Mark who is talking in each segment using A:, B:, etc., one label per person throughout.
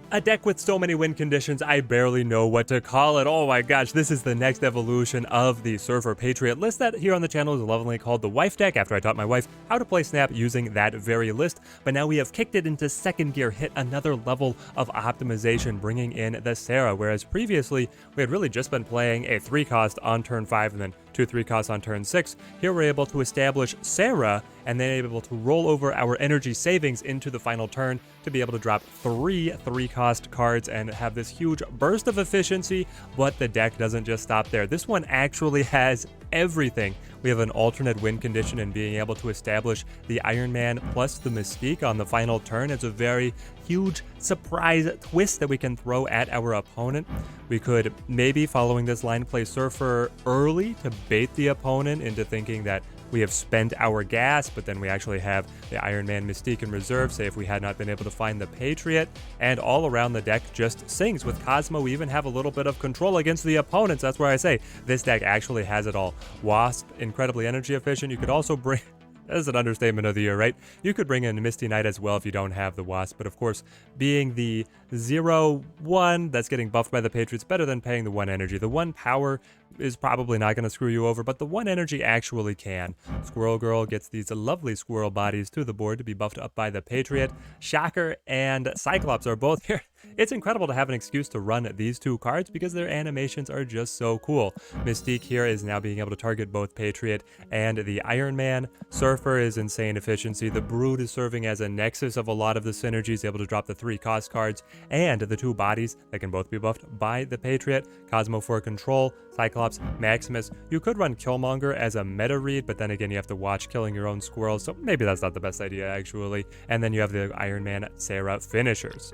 A: A deck with so many win conditions, I barely know what to call it. Oh my gosh, this is the next evolution of the Sera Patriot list that here on the channel is lovingly called the wife deck after I taught my wife how to play Snap using that very list. But now we have kicked it into second gear, hit another level of optimization, bringing in the Sera, whereas previously we had really just been playing a 3-cost on turn 5 and then 2 3-costs on turn 6. Here we're able to establish Sera and then able to roll over our energy savings into the final turn to be able to drop 3 3-cost cards and have this huge burst of efficiency, but the deck doesn't just stop there. This one actually has everything. We have an alternate win condition in being able to establish the Iron Man plus the Mystique on the final turn. It's a very huge surprise twist that we can throw at our opponent. We could maybe, following this line, play Surfer early to bait the opponent into thinking that we have spent our gas, but then we actually have the Iron Man Mystique in reserve, say if we had not been able to find the Patriot, and all around the deck just sings. With Cosmo, we even have a little bit of control against the opponents. That's where I say this deck actually has it all. Wasp, incredibly energy efficient. You could also bring... That is an understatement of the year, right? You could bring in Misty Knight as well if you don't have the Wasp, but of course, being the 0/1 that's getting buffed by the Patriots, better than paying the 1 energy. The 1 power is probably not going to screw you over, but the 1 energy actually can. Squirrel Girl gets these lovely squirrel bodies to the board to be buffed up by the Patriot. Shocker and Cyclops are both here. It's incredible to have an excuse to run these 2 cards because their animations are just so cool. Mystique here is now being able to target both Patriot and the Iron Man. Surfer is insane efficiency. The Brood is serving as a nexus of a lot of the synergies, able to drop the 3-cost cards and the 2 bodies that can both be buffed by the Patriot. Cosmo for control, Cyclops, Maximus. You could run Killmonger as a meta read, but then again you have to watch killing your own squirrels, so maybe that's not the best idea actually. And then you have the Iron Man Sera finishers.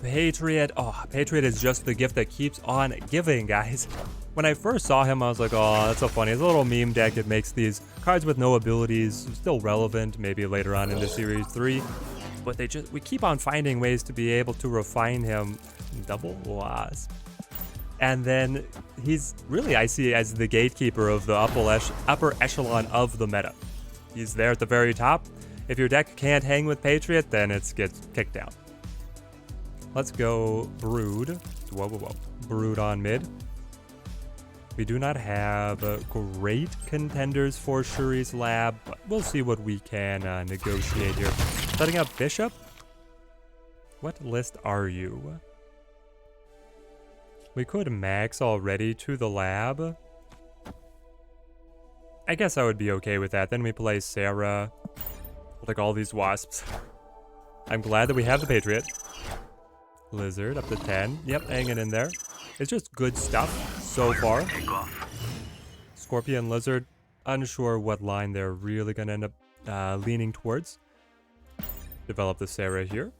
A: Patriot, oh, Patriot is just the gift that keeps on giving, guys. When I first saw him, I was like, oh, that's so funny. It's a little meme deck. It makes these cards with no abilities still relevant, maybe later on into Series 3. But we keep on finding ways to be able to refine him. Double Wasp. And then he's really, I see, as the gatekeeper of the upper echelon of the meta. He's there at the very top. If your deck can't hang with Patriot, then it gets kicked out. Let's go Brood. Whoa, whoa, whoa. Brood on mid. We do not have great contenders for Shuri's Lab, but we'll see what we can negotiate here. Setting up Bishop? What list are you? We could max already to the lab. I guess I would be okay with that. Then we play Sera. Like all these wasps. I'm glad that we have the Patriot. Lizard up to 10. Yep, hanging in there. It's just good stuff so far. Scorpion, Lizard. Unsure what line they're really going to end up leaning towards. Develop the Sera here.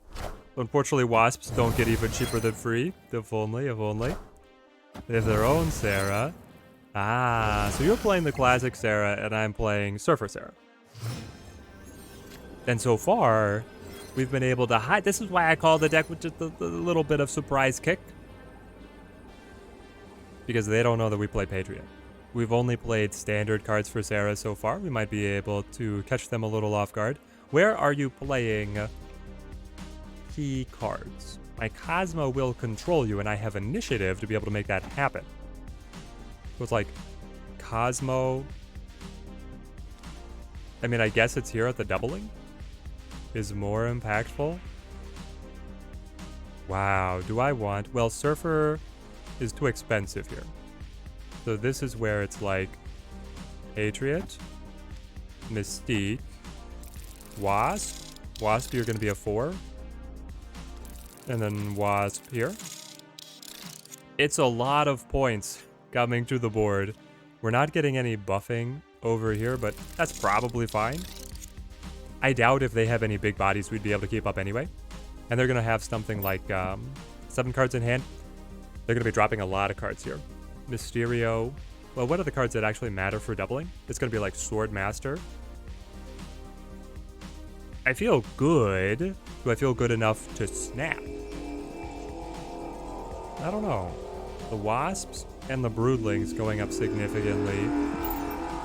A: Unfortunately, wasps don't get even cheaper than free. If only, if only. They have their own Sera. Ah, so you're playing the classic Sera and I'm playing Surfer Sera. And so far, we've been able to hide. This is why I call the deck with just a little bit of surprise kick. Because they don't know that we play Patriot. We've only played standard cards for Sera so far. We might be able to catch them a little off guard. Where are you playing key cards? My Cosmo will control you, and I have initiative to be able to make that happen. So it's like Cosmo. I mean, I guess it's here at the doubling is more impactful. Wow, do I want... Well, Surfer is too expensive here. So this is where it's like Patriot, Mystique, Wasp. Wasp, you're going to be a 4. And then Wasp here. It's a lot of points coming to the board. We're not getting any buffing over here, but that's probably fine. I doubt if they have any big bodies we'd be able to keep up anyway. And they're going to have something like 7 cards in hand. They're going to be dropping a lot of cards here. Mysterio. Well, what are the cards that actually matter for doubling? It's going to be like Sword Master. I feel good. Do I feel good enough to snap? I don't know. The Wasps and the Broodlings going up significantly.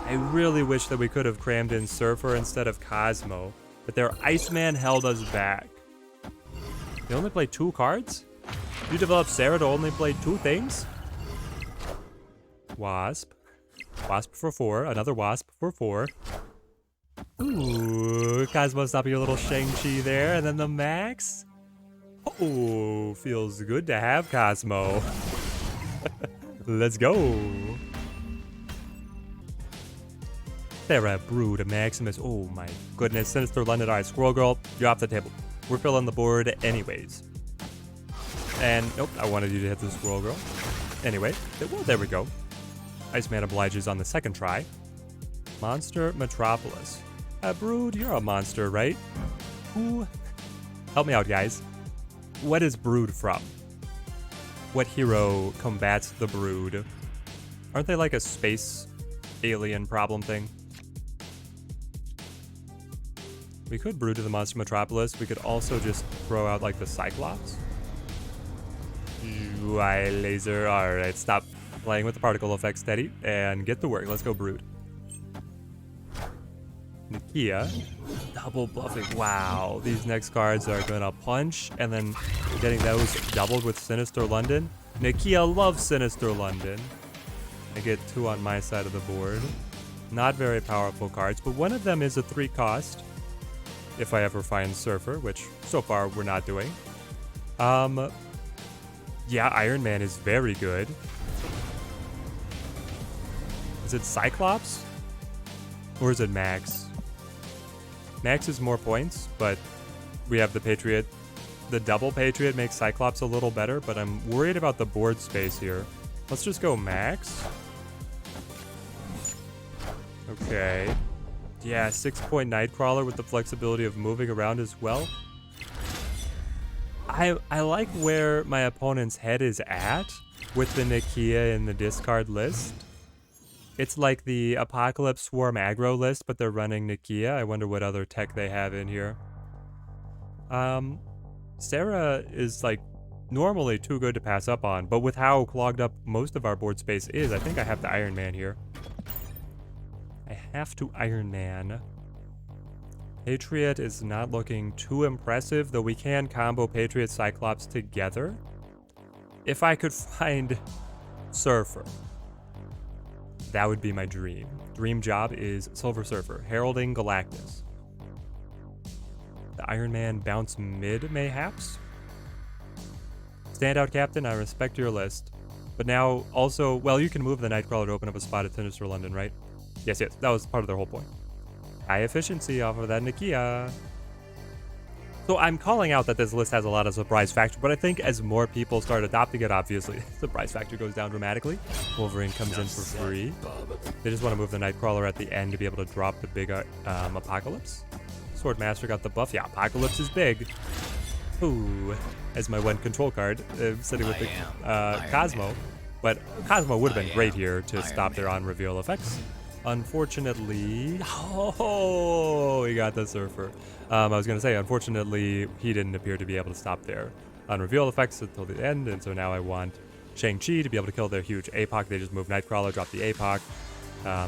A: I really wish that we could have crammed in Surfer instead of Cosmo, but their Iceman held us back. They only play 2 cards? You developed Sera to only play 2 things? Wasp. Wasp for 4. Another Wasp for 4. Ooh, Cosmo stopping a little Shang-Chi there. And then the Max. Oh, feels good to have Cosmo. Let's go. Sera, Brood, Maximus. Oh my goodness. Sinister London. Alright, Squirrel Girl, you're off the table. We're filling the board anyways. And, nope, I wanted you to hit the Squirrel Girl. Anyway, well, there we go. Iceman obliges on the second try. Monster Metropolis. Brood, you're a monster, right? Who? Help me out, guys. What is Brood from? What hero combats the Brood? Aren't they like a space alien problem thing? We could Brood to the Monster Metropolis. We could also just throw out like the Cyclops. UI laser. Alright, stop playing with the particle effect, steady, and get to work. Let's go Brood. Nikia. Double buffing. Wow. These next cards are gonna punch, and then getting those doubled with Sinister London. Nikia loves Sinister London. I get 2 on my side of the board. Not very powerful cards, but one of them is a 3 cost. If I ever find Surfer, which so far we're not doing. Yeah, Iron Man is very good. Is it Cyclops? Or is it Max? Max is more points, but we have the Patriot. The double Patriot makes Cyclops a little better, but I'm worried about the board space here. Let's just go Max. Okay. Yeah, 6-point Nightcrawler with the flexibility of moving around as well. I like where my opponent's head is at with the Nikia in the discard list. It's like the Apocalypse Swarm aggro list, but they're running Nikia. I wonder what other tech they have in here. Sera is like normally too good to pass up on, but with how clogged up most of our board space is, I think I have to Iron Man here. I have to Iron Man. Patriot is not looking too impressive, though we can combo Patriot Cyclops together. If I could find Surfer, that would be my dream. Dream job is Silver Surfer, heralding Galactus. The Iron Man bounce mid, mayhaps? Standout Captain, I respect your list. But now also, well, you can move the Nightcrawler to open up a spot at Sinister London, right? Yes, that was part of their whole point. High efficiency off of that Nikia. So I'm calling out that this list has a lot of surprise factor, but I think as more people start adopting it, obviously, surprise factor goes down dramatically. Wolverine comes in for free. They just want to move the Nightcrawler at the end to be able to drop the big Apocalypse. Swordmaster got the buff. Yeah, Apocalypse is big. Ooh, as my one control card, sitting with the Cosmo. But Cosmo would have been great here to stop their on-reveal effects. Unfortunately, oh, we got the Surfer. I was going to say, unfortunately, he didn't appear to be able to stop their on-reveal effects until the end, and so now I want Shang-Chi to be able to kill their huge APOC. They just move Nightcrawler, drop the APOC,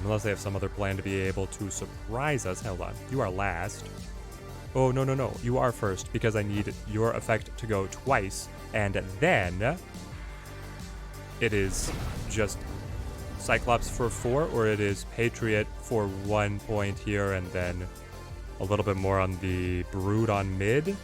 A: unless they have some other plan to be able to surprise us. Hold on, you are last. Oh, no, you are first, because I need your effect to go twice, and then it is just Cyclops for 4, or it is Patriot for 1 point here, and then a little bit more on the Brood on mid.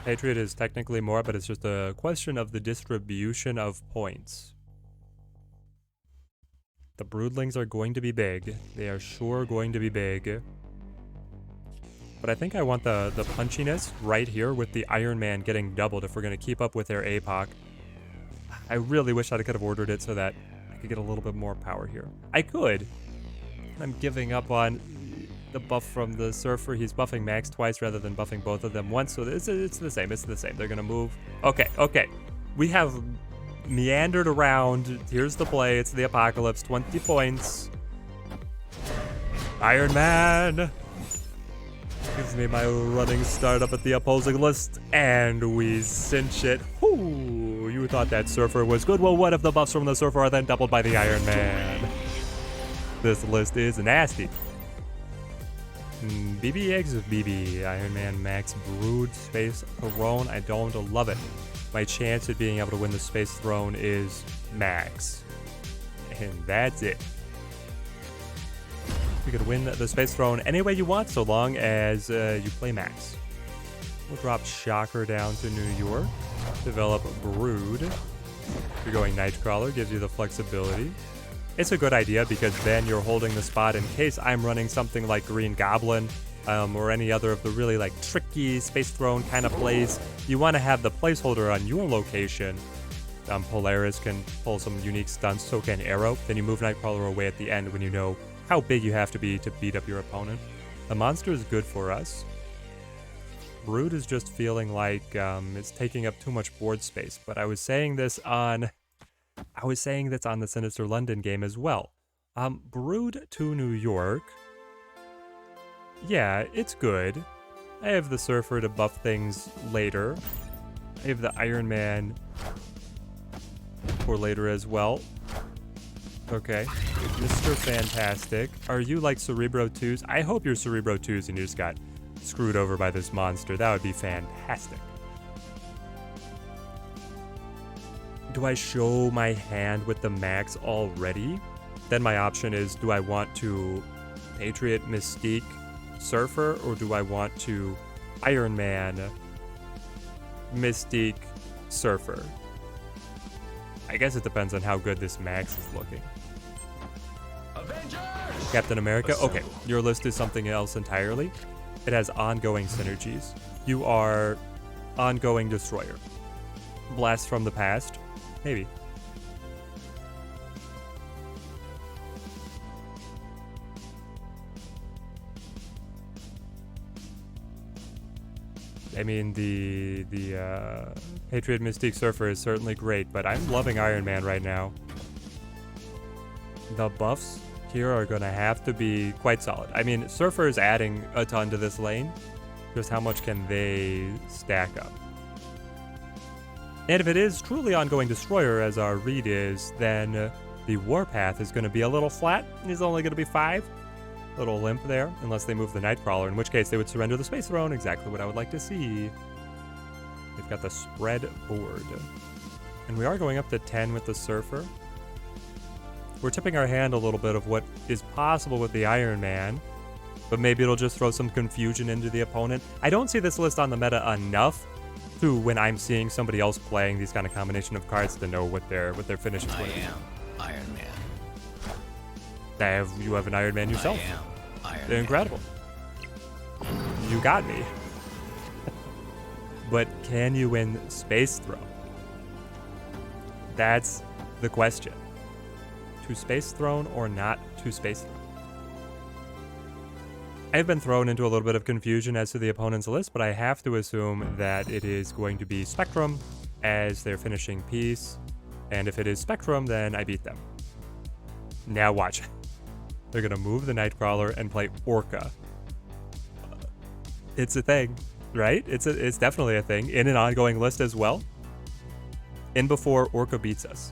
A: Patriot is technically more, but it's just a question of the distribution of points. The Broodlings are going to be big. They are sure going to be big. But I think I want the punchiness right here with the Iron Man getting doubled if we're going to keep up with their APOC. I really wish I could have ordered it so that I could get a little bit more power here. I could. I'm giving up on the buff from the Surfer. He's buffing Max twice rather than buffing both of them once, so it's the same. It's the same. They're going to move. Okay. We have meandered around. Here's the play. It's the Apocalypse. 20 points. Iron Man gives me my running start up at the opposing list, and we cinch it. Ooh, you thought that Surfer was good. Well, what if the buffs from the Surfer are then doubled by the Iron Man? This list is nasty. BBX of BB, Iron Man Max Brood Space Throne. I don't love it. My chance at being able to win the Space Throne is max. And that's it. You could win the Space Throne any way you want so long as you play max. We'll drop Shocker down to New York. Develop Brood. If you're going Nightcrawler, gives you the flexibility. It's a good idea because then you're holding the spot in case I'm running something like Green Goblin or any other of the really like tricky Space Throne kind of plays. You want to have the placeholder on your location. Polaris can pull some unique stunts, so can Arrow. Then you move Nightcrawler away at the end when you know how big you have to be to beat up your opponent. The monster is good for us. Brood is just feeling like it's taking up too much board space, but I was saying this on the Sinister London game as well. Brood to New York. Yeah, it's good. I have the Surfer to buff things later. I have the Iron Man for later as well. Okay. Mr. Fantastic. Are you like Cerebro 2s? I hope you're Cerebro 2s and you just got screwed over by this monster. That would be fantastic. Do I show my hand with the max already? Then my option is, do I want to Patriot, Mystique, Surfer, or do I want to Iron Man, Mystique, Surfer? I guess it depends on how good this max is looking.
B: Avengers!
A: Captain America? Okay, your list is something else entirely. It has ongoing synergies. You are ongoing Destroyer. Blast from the past? Maybe. I mean, the Patriot Mystique Surfer is certainly great, but I'm loving Iron Man right now. The buffs here are going to have to be quite solid. I mean, Surfer is adding a ton to this lane. Just how much can they stack up? And if it is truly ongoing Destroyer, as our read is, then the Warpath is going to be a little flat. It's only going to be 5. Little limp there, unless they move the Nightcrawler, in which case they would surrender the Space Throne. Exactly what I would like to see. They've got the spread board. And we are going up to 10 with the Surfer. We're tipping our hand a little bit of what is possible with the Iron Man, but maybe it'll just throw some confusion into the opponent. I don't see this list on the meta enough to, when I'm seeing somebody else playing these kind of combination of cards, to know what their finish is going to be.
B: I am Iron Man.
A: You have an Iron Man yourself.
B: I am Iron
A: They're
B: Man.
A: incredible. You got me. But can you win Space Throne? That's the question. To Space Throne or not to Space Throne? I've been thrown into a little bit of confusion as to the opponent's list, but I have to assume that it is going to be Spectrum as their finishing piece. And if it is Spectrum, then I beat them. Now watch. They're going to move the Nightcrawler and play Orca. It's a thing, right? It's definitely a thing in an ongoing list as well. In before Orca beats us.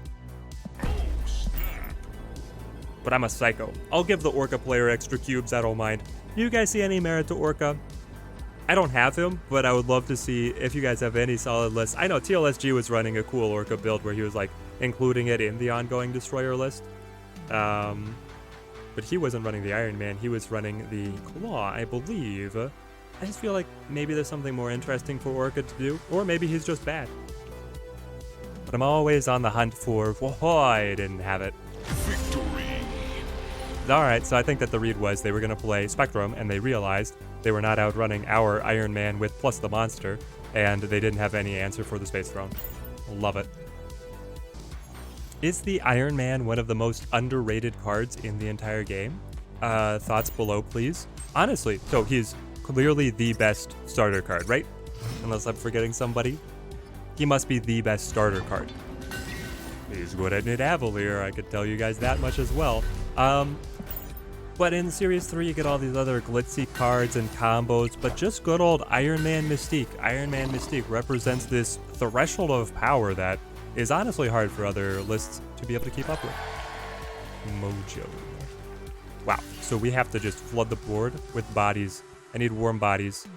A: But I'm a psycho. I'll give the Orca player extra cubes, I don't mind. You guys see any merit to Orca? I don't have him, but I would love to see if you guys have any solid lists. I know TLSG was running a cool Orca build where he was like including it in the ongoing Destroyer list. But he wasn't running the Iron Man, he was running the Claw, I believe. I just feel like maybe there's something more interesting for Orca to do, or maybe he's just bad. But I'm always on the hunt for, whoa, I didn't have it.
B: Victory.
A: Alright, so I think that the read was they were going to play Spectrum, and they realized they were not outrunning our Iron Man with plus the monster, and they didn't have any answer for the Space Throne. Love it. Is the Iron Man one of the most underrated cards in the entire game? Thoughts below, please. Honestly, so he's clearly the best starter card, right? Unless I'm forgetting somebody. He must be the best starter card. He's good at Nidavellir, I could tell you guys that much as well. But in Series 3, you get all these other glitzy cards and combos, but just good old Iron Man Mystique. Iron Man Mystique represents this threshold of power that is honestly hard for other lists to be able to keep up with. Mojo. Wow. So we have to just flood the board with bodies. I need warm bodies.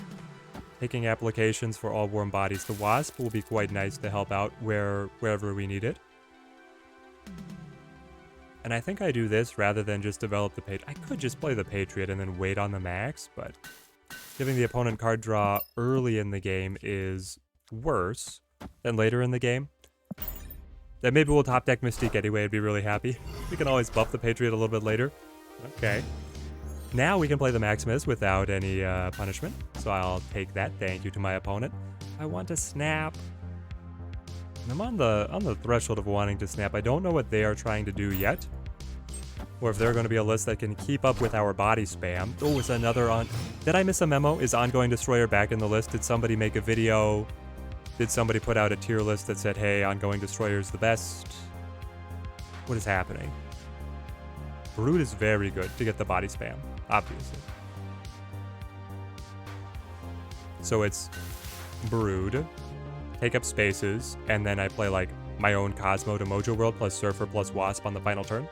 A: Taking applications for all warm bodies. The Wasp will be quite nice to help out wherever we need it. And I think I do this rather than just develop the Patriot. I could just play the Patriot and then wait on the max, but giving the opponent card draw early in the game is worse than later in the game. Then maybe we'll top deck Mystique anyway, I'd be really happy. We can always buff the Patriot a little bit later. Okay. Now we can play the Maximus without any punishment, so I'll take that. Thank you to my opponent. I want to snap. I'm on the threshold of wanting to snap. I don't know what they are trying to do yet, or if they're going to be a list that can keep up with our body spam. Oh, it's another on... Did I miss a memo? Is Ongoing Destroyer back in the list? Did somebody make a video? Did somebody put out a tier list that said, hey, Ongoing Destroyer is the best? What is happening? Brood is very good to get the body spam, obviously. So it's Brood, take up spaces, and then I play like my own Cosmo to Mojo World plus Surfer plus Wasp on the final turn.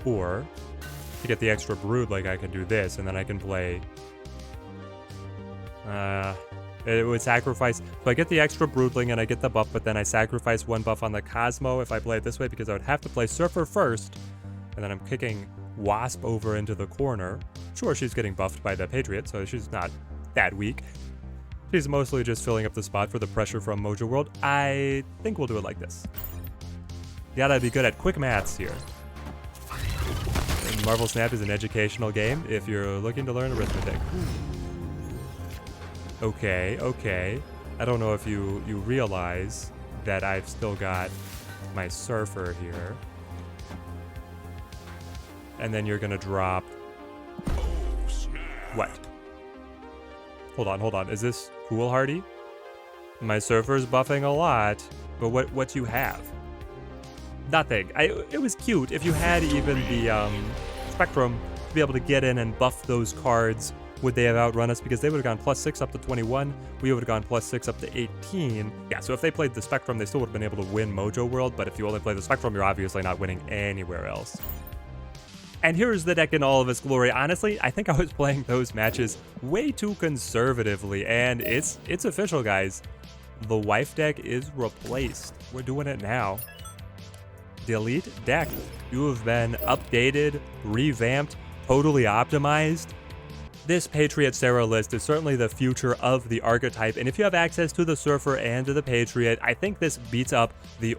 A: Or to get the extra Brood, like I can do this, and then I can play... it would sacrifice... So I get the extra Broodling and I get the buff, but then I sacrifice one buff on the Cosmo if I play it this way, because I would have to play Surfer first, and then I'm kicking Wasp over into the corner. Sure, she's getting buffed by the Patriot, so she's not that weak. She's mostly just filling up the spot for the pressure from Mojo World. I think we'll do it like this. You gotta be good at quick maths here. And Marvel Snap is an educational game if you're looking to learn arithmetic. Okay, okay. I don't know if you realize that I've still got my Surfer here. And then you're gonna drop... What? Hold on. Is this foolhardy? My Surfer's buffing a lot, but what do you have? Nothing. It was cute if you had even the Spectrum to be able to get in and buff those cards. Would they have outrun us? Because they would have gone +6 up to 21. We would have gone +6 up to 18. Yeah, so if they played the Spectrum, they still would have been able to win Mojo World. But if you only play the Spectrum, you're obviously not winning anywhere else. And here's the deck in all of its glory. Honestly, I think I was playing those matches way too conservatively. And it's official, guys. The wife deck is replaced. We're doing it now. Delete deck. You have been updated, revamped, totally optimized. This Patriot Sera list is certainly the future of the archetype, and if you have access to the Surfer and to the Patriot, I think this beats up the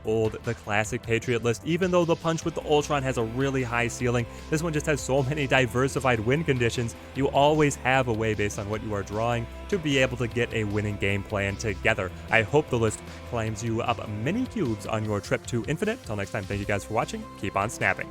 A: classic Patriot list. Even though the Punch with the Ultron has a really high ceiling, this one just has so many diversified win conditions. You always have a way, based on what you are drawing, to be able to get a winning game plan together. I hope the list climbs you up many cubes on your trip to infinite. Till next time, thank you guys for watching. Keep on snapping.